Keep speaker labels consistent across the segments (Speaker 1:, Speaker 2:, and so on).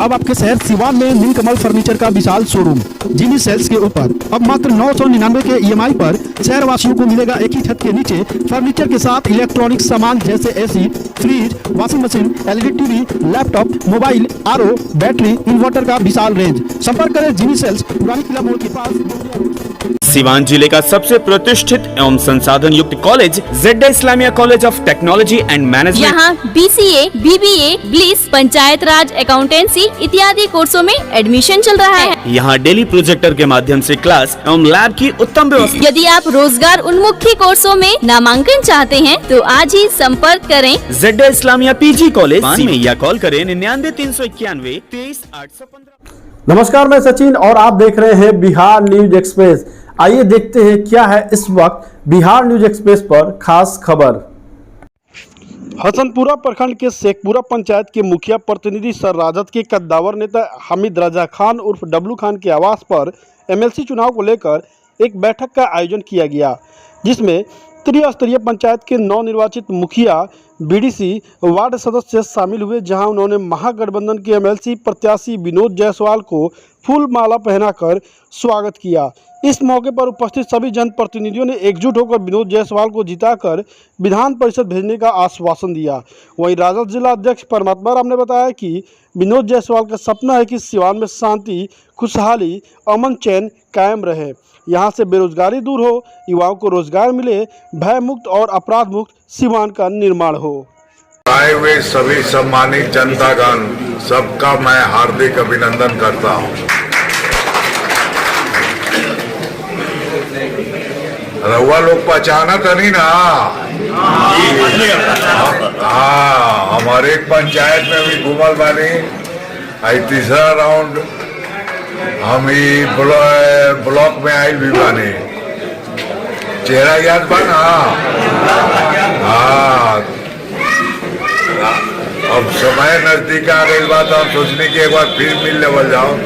Speaker 1: अब आपके शहर सिवान में नीलकमल फर्नीचर का विशाल शोरूम जिनी सेल्स के ऊपर अब मात्र 999 के EMI पर शहर वासियों को मिलेगा एक ही छत के नीचे फर्नीचर के साथ इलेक्ट्रॉनिक सामान जैसे AC, fridge, washing machine, LED TV, laptop, mobile, RO, battery, inverter का विशाल रेंज। संपर्क करें जिनी सेल्स, पुरानी किला मोड़ के पास।
Speaker 2: सिवान जिले का सबसे प्रतिष्ठित एवं संसाधन युक्त college Z Islamia college of technology and management
Speaker 3: यहाँ BCA, BBA, ब्लिस, पंचायत राज, अकाउंटेंसी इत्यादि कोर्सों में एडमिशन चल रहा है।
Speaker 2: यहाँ डेली प्रोजेक्टर के माध्यम से क्लास एवं लैब की उत्तम व्यवस्था।
Speaker 3: यदि आप रोजगार उन्मुखी कोर्सों में नामांकन चाहते हैं तो आज ही संपर्क करें
Speaker 2: जेड इस्लामिया PG कॉलेज में या कॉल करें 99 391 23 815।
Speaker 4: नमस्कार, मैं सचिन और आप देख रहे हैं बिहार न्यूज एक्सप्रेस। आइए देखते हैं क्या है इस वक्त बिहार न्यूज एक्सप्रेस पर खास खबर।
Speaker 5: हसनपुरा प्रखंड के शेखपुरा पंचायत के मुखिया प्रतिनिधि सर राजद के कद्दावर नेता हामिद रजा खान उर्फ डब्लू खान के आवास पर MLC चुनाव को लेकर एक बैठक का आयोजन किया गया, जिसमें त्रिस्तरीय पंचायत के नवनिर्वाचित मुखिया, BDC, वार्ड सदस्य शामिल हुए, जहां उन्होंने महागठबंधन के MLC प्रत्याशी विनोद जायसवाल को फूल माला पहनाकर स्वागत किया। इस मौके पर उपस्थित सभी जनप्रतिनिधियों ने एकजुट होकर विनोद जायसवाल को जिताकर विधान परिषद भेजने का आश्वासन दिया। वहीं राजद जिला अध्यक्ष परमात्मा राम ने बताया कि विनोद जायसवाल का सपना है कि सिवान में शांति, खुशहाली, अमन चैन कायम रहे, यहाँ से बेरोजगारी दूर हो, युवाओं को रोजगार मिले, भय मुक्त और अपराध मुक्त सिवान का निर्माण हो।
Speaker 6: आए हुए सभी सम्मानित जनतागण, सबका मैं हार्दिक अभिनंदन करता हूँ। रउआ लोग पहचाना तो नहीं ना? हाँ, हमारे एक पंचायत में भी घूमल बानी। आई तीसरा राउंड हम ही ब्लॉक में आयल भी बानी। चेहरा याद बा ना? हाँ, अब समय नजदीक आ गई बात, हम सोचने की एक बार फिर मिल लेवल जाओ।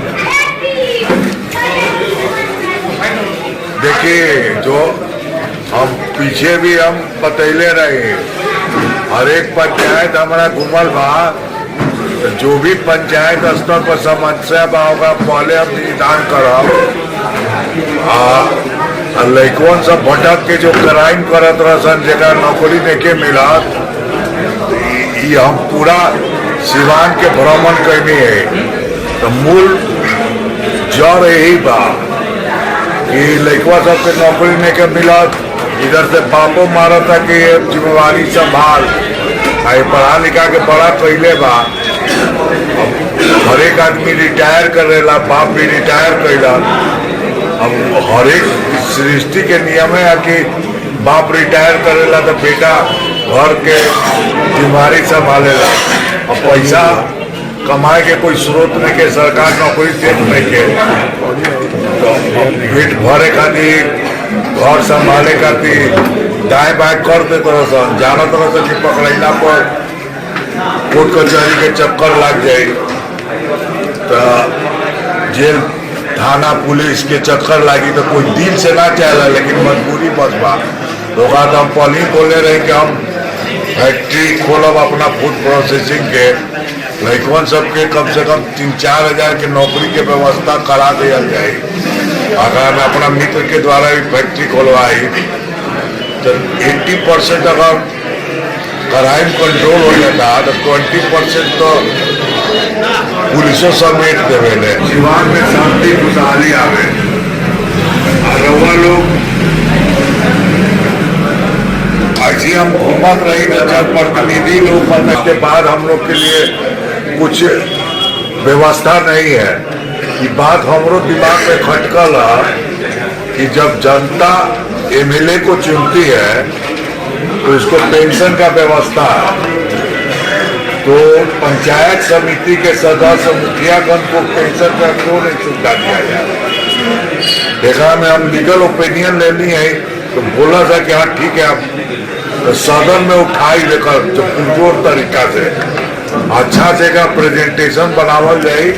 Speaker 6: देखिए, जो हम पीछे भी हम बतैले रहे, हर एक पंचायत हमारा घूमल बा, तो जो भी पंचायत स्तर पर समस्या बा होगा पहले हम निदान करब। लड़कन सब भटक के जो क्राइम करत रहसन, जगह नौकरी देके मिलत, ये हम पूरा सिवान के भ्रमण करनी है। तो मूल जड़ यही बा कि लड़कवा सबके नौकरी नहीं के मिलत, इधर से बापो मारा था कि ये जिम्मेवारी संभाल, पढ़ा लिखा के बड़ा कैले बा। हर एक आदमी रिटायर करेला, बाप भी रिटायर कैला। अब हर एक सृष्टि के नियम है कि बाप रिटायर करेला तो बेटा घर के जिम्मेवारी संभालेला। और पैसा कमाए के कोई स्रोत नहीं के, सरकार नौकरी देख नहीं के, तो पेट भरे खातिर, घर संभाले खातिर दाएं बाएं कर देते रहसन। जानत रहसन कि पकड़ैला पर कोर्ट कचहरी के चक्कर लग जाए, तो जेल थाना पुलिस के चक्कर लगी, तो कोई दिल से ना चाहेला, लेकिन मजबूरी बस बा। तो हम पहले बोले रहे कि हम फैक्ट्री खोलब अपना फूड प्रोसेसिंग के, लड़कन सबके कम से कम 3-4 हज़ार के नौकरी के व्यवस्था करा दिया जाए। अगर मैं अपना मित्र के द्वारा भी फैक्ट्री खोलवाई तो 80% अगर क्राइम कंट्रोल हो जाता तो 20% तो पुलिसों समेट देवे। सिवान में शांति खुशहाली आवे। रउआ लोग ऐसी हम घूमत रही, जनप्रतिनिधि लोग बनने के बाद हम लोग के लिए कुछ व्यवस्था नहीं है। ये बात हमरो दिमाग में खटकल है कि जब जनता MLA को चुनती है तो इसको पेंशन का व्यवस्था है, तो पंचायत समिति के सदस्य मुखियागण को पेंशन का क्यों नहीं सुविधा दिया जाए? देखा में हम लीगल ओपिनियन लेनी है तो बोला था कि हाँ ठीक है, आप तो सदन में उठाई लेकर जो पुरजोर तरीका से अच्छा से का प्रेजेंटेशन बनावल जाए,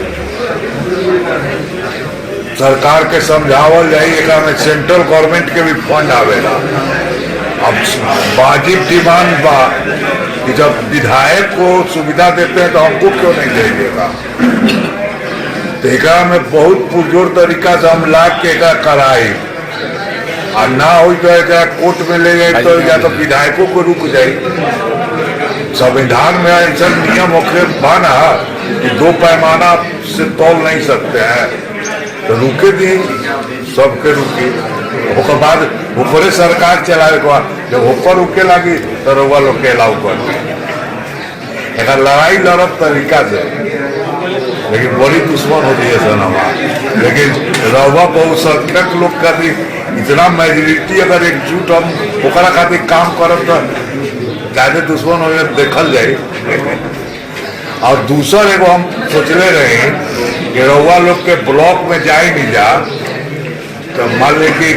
Speaker 6: सरकार के समझावल जाए, एक में सेंट्रल गवर्नमेंट के भी फंड आवेला। अब वाजिब डिमांड बा कि जब विधायक को सुविधा देते हैं तो हमको क्यों नहीं दे देगा। तो एकरा में बहुत पुरजोर तरीका से हम ला के एकरा कराई और ना हो तो एकरा कोर्ट में ले जाए तो या तो विधायकों को रुक जाए। संविधान में ऐसा नियम होके बना कि दो पैमाना से तोल नहीं सकते हैं, तो रुके दी सबके रुके। ओकर बाद ऊपरे सरकार चलावे के बाद जब ऊपर रुके लगी तो रउआ लोग के अलाउ कर एक लड़ाई लड़त तरीका से, लेकिन बड़ी दुश्मन होती है सनमा। लेकिन रउआ बहुसंख्यक लोग का इतना मेजोरिटी अगर एकजुट हम ओकरा खातिर काम करब तो ज्यादा दुश्मन हो देखल जाए। और दूसर एगो हम सोचले रहे कि रउआ लोग के ब्लॉक में जाए नहीं जा तो मान ली कि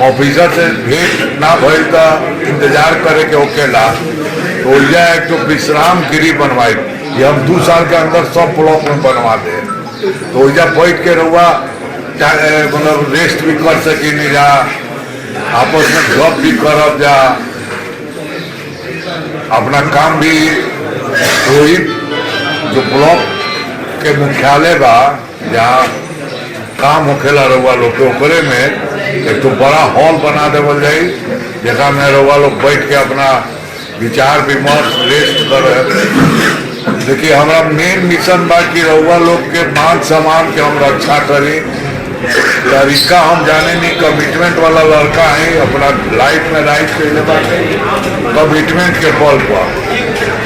Speaker 6: ऑफिसर से भेंट ना भइल तो इंतजार करे के होकेला तो एक तो विश्राम गृह बनवाई, ये हम 2 साल के अंदर सब ब्लॉक में बनवा दे, तो ओइजा बैठ के रउआ मतलब रेस्ट भी कर सकी नहीं जा, आपस में जॉब भी करब जा, अपना काम भी वही जो ब्लॉक के मुख्यालय बा जहाँ काम होखेला रउआ लोग के ओकरे में एक तो बड़ा हॉल बना देवल जाई जहाँ में रउआ लोग बैठ के अपना विचार विमर्श रेस्ट कर। देखिए हमारा मेन मिशन बा कि रउआ लोग के मान सम्मान के हम रक्षा करी। तरीका हम जाने नहीं, कमिटमेंट वाला लड़का है, अपना लाइफ में राइट कैले बाटे कमिटमेंट के बल पर।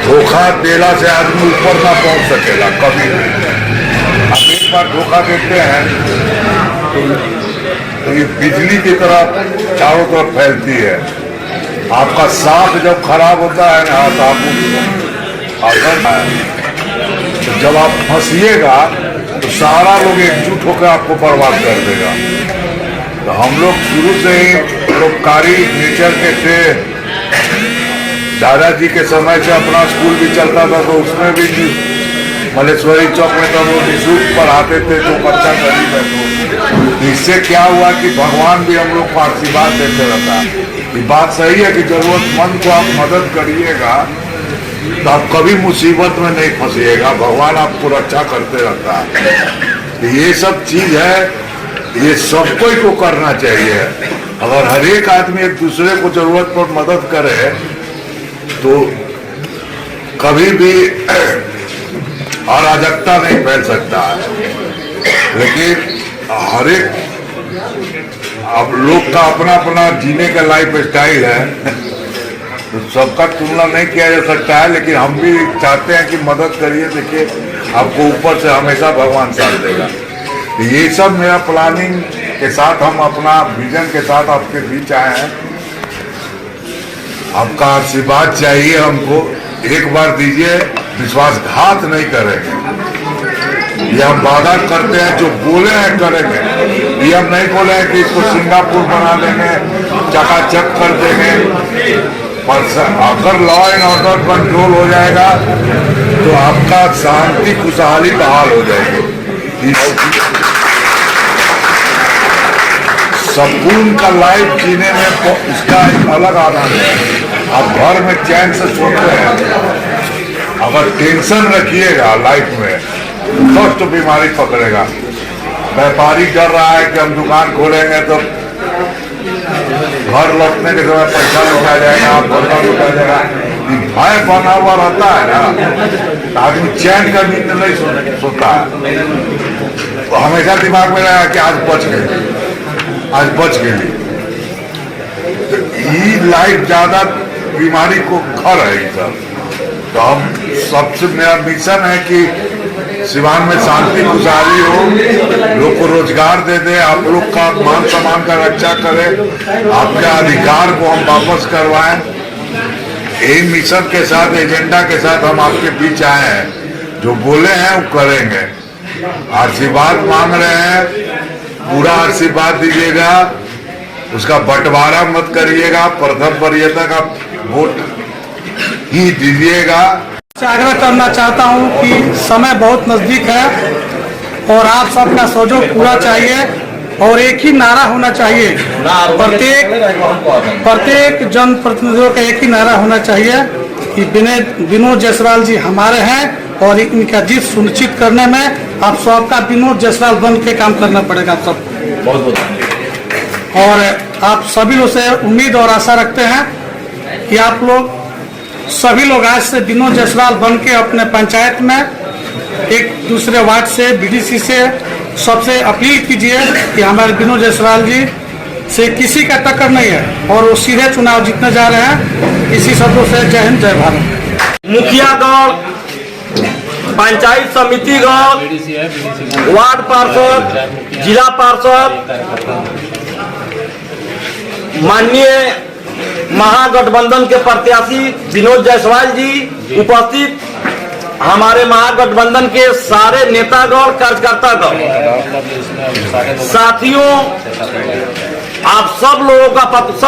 Speaker 6: धोखा देला से आदमी ऊपर ना पहुंच सकेला कभी भी। आप एक बार धोखा देते हैं तो ये बिजली की तरह चारों तरफ फैलती है। आपका साथ जब खराब होता है ना तो आप तो जब आप फंसिएगा तो सारा लोग एकजुट होकर आपको बर्बाद कर देगा। तो हम लोग शुरू से ही परोपकारी नेचर के थे। दादाजी के समय से अपना स्कूल भी चलता था तो उसमें भी मलेश्वरी चौक में तो हम लोग निःशुल्क पढ़ाते थे जो बच्चा गरीब है। तो इससे क्या हुआ कि भगवान भी हम लोग को आशीर्वाद देते रहता है। ये बात सही है कि जरूरतमंद को आप मदद करिएगा तो आप कभी मुसीबत में नहीं फंसिएगा, भगवान आपको रक्षा करते रहता है। तो ये सब चीज है, ये सबको को करना चाहिए। अगर हर एक आदमी एक दूसरे को जरूरत पर मदद करे तो कभी भी अराजकता नहीं फैल सकता है। लेकिन हर एक अब लोग का अपना अपना जीने का लाइफ स्टाइल है, तो सबका तुलना नहीं किया जा सकता है। लेकिन हम भी चाहते हैं कि मदद करिए। देखिए आपको ऊपर से हमेशा भगवान साथ देगा। तो ये सब मेरा प्लानिंग के साथ हम अपना विजन के साथ आपके बीच आए हैं। आपका आशीर्वाद चाहिए हमको, एक बार दीजिए, विश्वासघात नहीं करेंगे। ये हम वादा करते हैं, जो बोले हैं करेंगे। ये हम नहीं बोले हैं कि इसको सिंगापुर बना देंगे, चकाचक कर देंगे। पर अगर लॉ एंड ऑर्डर कंट्रोल हो जाएगा तो आपका शांति खुशहाली बहाल हो जाएगी। सुकून का लाइफ जीने में इसका एक अलग आनंद है। आप घर में चैन से सोते हैं। अगर टेंशन रखिएगा लाइफ में तो कष्ट बीमारी पकड़ेगा। व्यापारी डर रहा है कि हम दुकान खोलेंगे तो घर लौटने के समय पैसा लुटा जाएगा, बर्तन लुटा जाएगा। भय बना हुआ रहता है ना, आदमी चैन का नींद नहीं सोता है। तो हमेशा दिमाग में रहेगा कि आज बच गए, आज बच गई। तो ये लाइफ ज्यादा बीमारी को खर है सब। तो हम सबसे मेरा मिशन है कि सिवान में शांति खुशहाली हो, लोग को रोजगार दे दे, आप लोग का मान सम्मान का रक्षा करें, आपके अधिकार को हम वापस करवाएं। यही मिशन के साथ, एजेंडा के साथ हम आपके बीच आए हैं। जो बोले हैं वो करेंगे। आशीर्वाद मांग रहे हैं, पूरा आशीर्वाद दीजिएगा, उसका बंटवारा मत करिएगा। प्रथम वरीयता का वोट ही दीजिएगा।
Speaker 7: आग्रह करना चाहता हूं कि समय बहुत नजदीक है और आप सबका सहयोग पूरा चाहिए और एक ही नारा होना चाहिए। प्रत्येक जनप्रतिनिधियों का एक ही नारा होना चाहिए कि विनोद जायसवाल जी हमारे हैं और इनका जीत सुनिश्चित करने में आप सबका विनोद जायसवाल बन के काम करना पड़ेगा आप सबको।
Speaker 8: बहुत बहुत
Speaker 7: और आप सभी लोग से उम्मीद और आशा रखते हैं कि आप लोग सभी लोग आज से विनोद जायसवाल बन के अपने पंचायत में एक दूसरे वार्ड से बीडीसी से सबसे अपील कीजिए कि हमारे विनोद जायसवाल जी से किसी का टक्कर नहीं है और वो सीधे चुनाव जीतने जा रहे हैं। इसी शब्दों से जय हिंद जय भारत।
Speaker 8: मुखियागढ़, पंचायत समितिगढ़, वार्ड पार्षद, जिला पार्षद, माननीय महागठबंधन के प्रत्याशी विनोद जायसवाल जी उपस्थित, हमारे महागठबंधन के सारे नेतागण, कार्यकर्तागण, साथियों, आप सब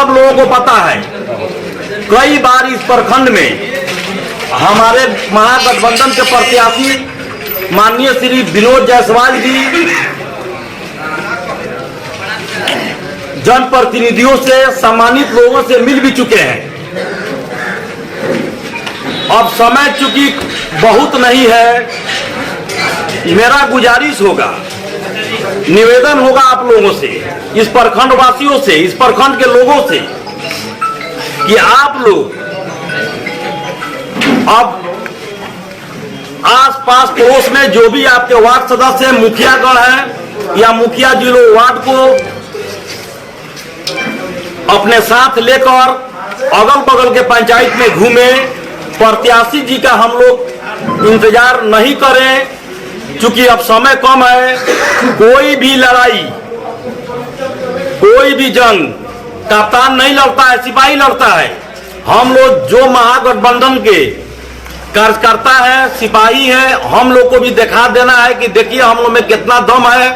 Speaker 8: लोगों को पता है कई बार इस प्रखंड में हमारे महागठबंधन के प्रत्याशी माननीय श्री विनोद जायसवाल जी जनप्रतिनिधियों से, सम्मानित लोगों से मिल भी चुके हैं। अब समय चूंकि बहुत नहीं है, मेरा गुजारिश होगा, निवेदन होगा आप लोगों से, इस प्रखंड वासियों से, इस प्रखंड के लोगों से कि आप लोग अब आस-पास पड़ोस में जो भी आपके वार्ड सदस्य हैं, मुखियागण हैं या मुखिया जी लोग वार्ड को अपने साथ लेकर अगल बगल के पंचायत में घूमे, प्रत्याशी जी का हम लोग इंतजार नहीं करें, क्योंकि अब समय कम है। कोई भी लड़ाई, कोई भी जंग कप्तान नहीं लड़ता है, सिपाही लड़ता है। हम लोग जो महागठबंधन के कार्यकर्ता है, सिपाही है, हम लोग को भी दिखा देना है कि देखिए हम लोग में कितना दम है।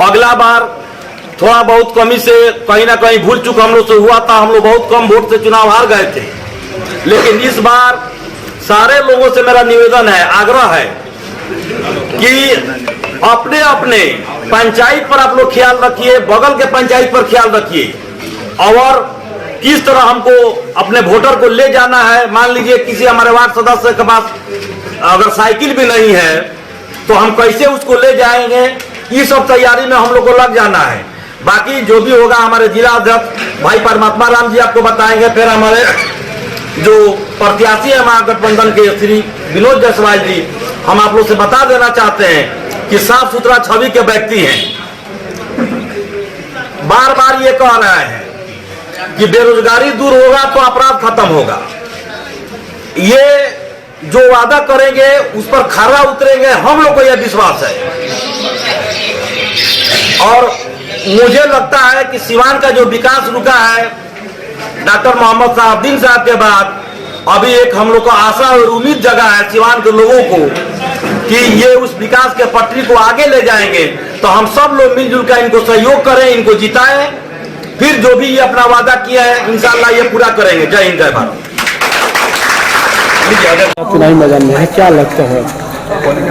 Speaker 8: अगला बार थोड़ा बहुत कमी से कहीं ना कहीं भूल चूक हम लोग से हुआ था, हम लोग बहुत कम वोट से चुनाव हार गए थे, लेकिन इस बार सारे लोगों से मेरा निवेदन है, आग्रह है कि अपने अपने पंचायत पर आप लोग ख्याल रखिए, बगल के पंचायत पर ख्याल रखिए और किस तरह हमको अपने वोटर को ले जाना है। मान लीजिए किसी हमारे वार्ड सदस्य के पास अगर साइकिल भी नहीं है तो हम कैसे उसको ले जाएंगे, ये सब तैयारी में हम लोग को लग जाना है। बाकी जो भी होगा हमारे जिला अध्यक्ष भाई परमात्मा राम जी आपको बताएंगे। फिर हमारे जो प्रत्याशी है महागठबंधन के श्री विनोद जायसवाल जी, हम आप लोग से बता देना चाहते हैं कि साफ सुथरा छवि के व्यक्ति हैं। बार बार ये कह रहे हैं कि बेरोजगारी दूर होगा तो अपराध खत्म होगा। ये जो वादा करेंगे उस पर खरा उतरेंगे, हम लोग को यह विश्वास है। और मुझे लगता है कि सिवान का जो विकास रुका है डॉक्टर मोहम्मद साहब साहब के बाद, अभी एक हम लोग को आशा और उम्मीद जगह है सिवान के लोगों को कि ये उस विकास के पटरी को आगे ले जाएंगे। तो हम सब लोग मिलजुल कर इनको सहयोग करें, इनको जिताएं, फिर जो भी ये अपना वादा किया है इंशाअल्लाह ये पूरा करेंगे। जय हिंद जय भारत।
Speaker 4: चुनावी मैदान में है, क्या लगता है?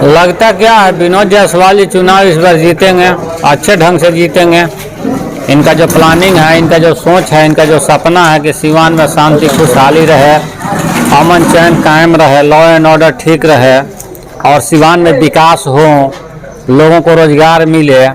Speaker 9: लगता क्या है, विनोद जायसवाल चुनाव इस बार जीतेंगे, अच्छे ढंग से जीतेंगे। इनका जो प्लानिंग है, इनका जो सोच है, इनका जो सपना है कि सिवान में शांति खुशहाली रहे, अमन चैन कायम रहे, लॉ एंड ऑर्डर ठीक रहे और सिवान में विकास हो, लोगों को रोजगार मिले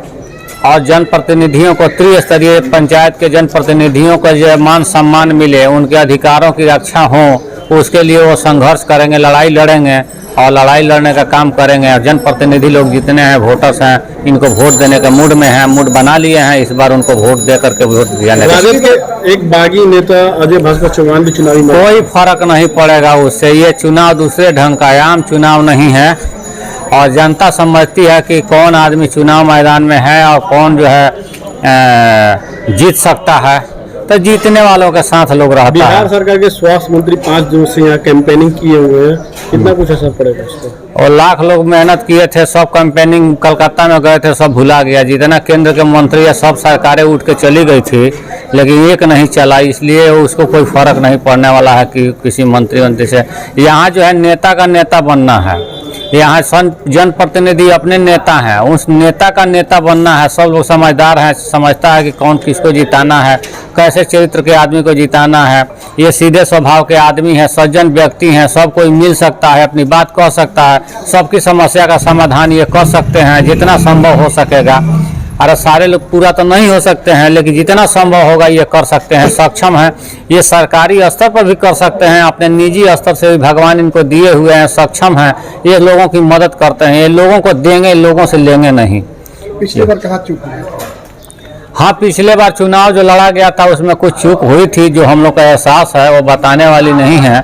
Speaker 9: और जनप्रतिनिधियों को त्रिस्तरीय पंचायत के जनप्रतिनिधियों को जो मान सम्मान मिले, उनके अधिकारों की रक्षा हो, उसके लिए वो संघर्ष करेंगे, लड़ाई लड़ेंगे और लड़ाई लड़ने का काम करेंगे। और जनप्रतिनिधि लोग जितने हैं, वोटर्स हैं, इनको वोट देने के मूड में हैं, मूड बना लिए हैं, इस बार उनको वोट दे करके वोट दिया।
Speaker 4: राजद के एक बागी नेता अजय भास्कर चौहान भी चुनावी
Speaker 9: कोई फर्क नहीं पड़ेगा उससे। ये चुनाव दूसरे ढंग का आम चुनाव नहीं है और जनता समझती है कि कौन आदमी चुनाव मैदान में है और कौन जो है जीत सकता है, तो जीतने वालों के साथ लोग रहता है।
Speaker 4: बिहार सरकार के स्वास्थ्य मंत्री 5 दिनों से यहाँ कैंपेनिंग किए हुए हैं, कितना कुछ असर पड़ेगा उस पर?
Speaker 9: और लाख लोग मेहनत किए थे, सब कैंपेनिंग कलकत्ता में गए थे, सब भुला गया। जितना केंद्र के मंत्री है सब सरकारें उठ के चली गई थी, लेकिन एक नहीं चला, इसलिए उसको कोई फर्क नहीं पड़ने वाला है कि किसी मंत्री से। यहाँ जो है नेता का नेता बनना है, यहाँ जनप्रतिनिधि अपने नेता हैं, उस नेता का नेता बनना है। सब लोग समझदार हैं, समझता है कि कौन किसको जिताना है, कैसे चरित्र के आदमी को जिताना है। ये सीधे स्वभाव के आदमी हैं, सज्जन व्यक्ति हैं, सब कोई मिल सकता है, अपनी बात कह सकता है, सबकी समस्या का समाधान ये कर सकते हैं जितना संभव हो सकेगा। अरे सारे लोग पूरा तो नहीं हो सकते हैं, लेकिन जितना संभव होगा ये कर सकते हैं, सक्षम हैं। ये सरकारी स्तर पर भी कर सकते हैं, अपने निजी स्तर से भी भगवान इनको दिए हुए हैं, सक्षम हैं। ये लोगों की मदद करते हैं, ये लोगों को देंगे, लोगों से लेंगे नहीं।
Speaker 5: पिछली बार कहाँ चूक हुई?
Speaker 9: हाँ, पिछले बार चुनाव जो लड़ा गया था उसमें कुछ चूक हुई थी, जो हम लोग का एहसास है वो बताने वाली नहीं है।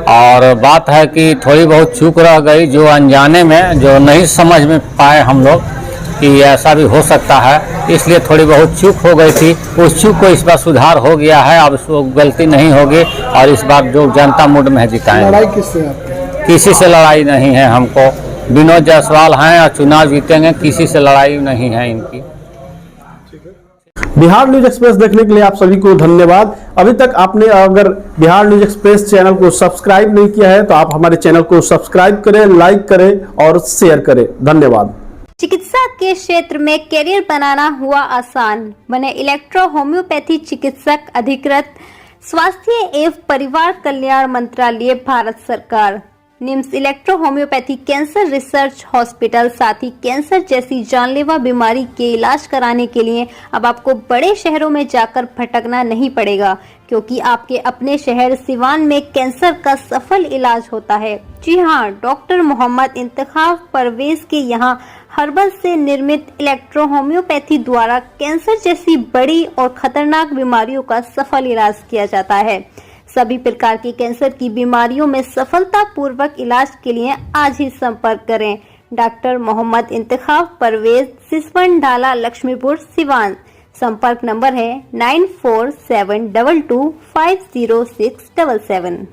Speaker 9: और बात है कि थोड़ी बहुत चूक रह गई, जो अनजाने में, जो नहीं समझ में पाए हम लोग कि ऐसा भी हो सकता है, इसलिए थोड़ी बहुत चूक हो गई थी। उस चूक को इस बार सुधार हो गया है, अब इसको गलती नहीं होगी और इस बार जो जनता मूड में है जिताएंगे।
Speaker 5: लड़ाई किससे है?
Speaker 9: किसी से लड़ाई नहीं है हमको। विनोद जायसवाल हैं और चुनाव जीतेंगे, किसी से लड़ाई नहीं है इनकी।
Speaker 4: बिहार न्यूज एक्सप्रेस देखने के लिए आप सभी को धन्यवाद। अभी तक आपने अगर बिहार न्यूज एक्सप्रेस चैनल को सब्सक्राइब नहीं किया है तो आप हमारे चैनल को सब्सक्राइब करें, लाइक करें और शेयर करें। धन्यवाद।
Speaker 10: चिकित्सा के क्षेत्र में करियर बनाना हुआ आसान, बने इलेक्ट्रो होम्योपैथी चिकित्सक अधिकृत स्वास्थ्य एवं परिवार कल्याण मंत्रालय भारत सरकार। NIMS electro homeopathy cancer research hospital, साथ ही कैंसर जैसी जानलेवा बीमारी के इलाज कराने के लिए अब आपको बड़े शहरों में जाकर भटकना नहीं पड़ेगा, क्योंकि आपके अपने शहर सिवान में कैंसर का सफल इलाज होता है। जी हाँ, डॉक्टर मोहम्मद इंतखाब परवेज के यहाँ हर्बल से निर्मित इलेक्ट्रो होम्योपैथी द्वारा कैंसर जैसी बड़ी और खतरनाक बीमारियों का सफल इलाज किया जाता है। सभी प्रकार की कैंसर की बीमारियों में सफलतापूर्वक इलाज के लिए आज ही संपर्क करें। डॉक्टर मोहम्मद इंतखाब परवेज, सिसवन ढाला, लक्ष्मीपुर, सिवान। संपर्क नंबर है 9472250677।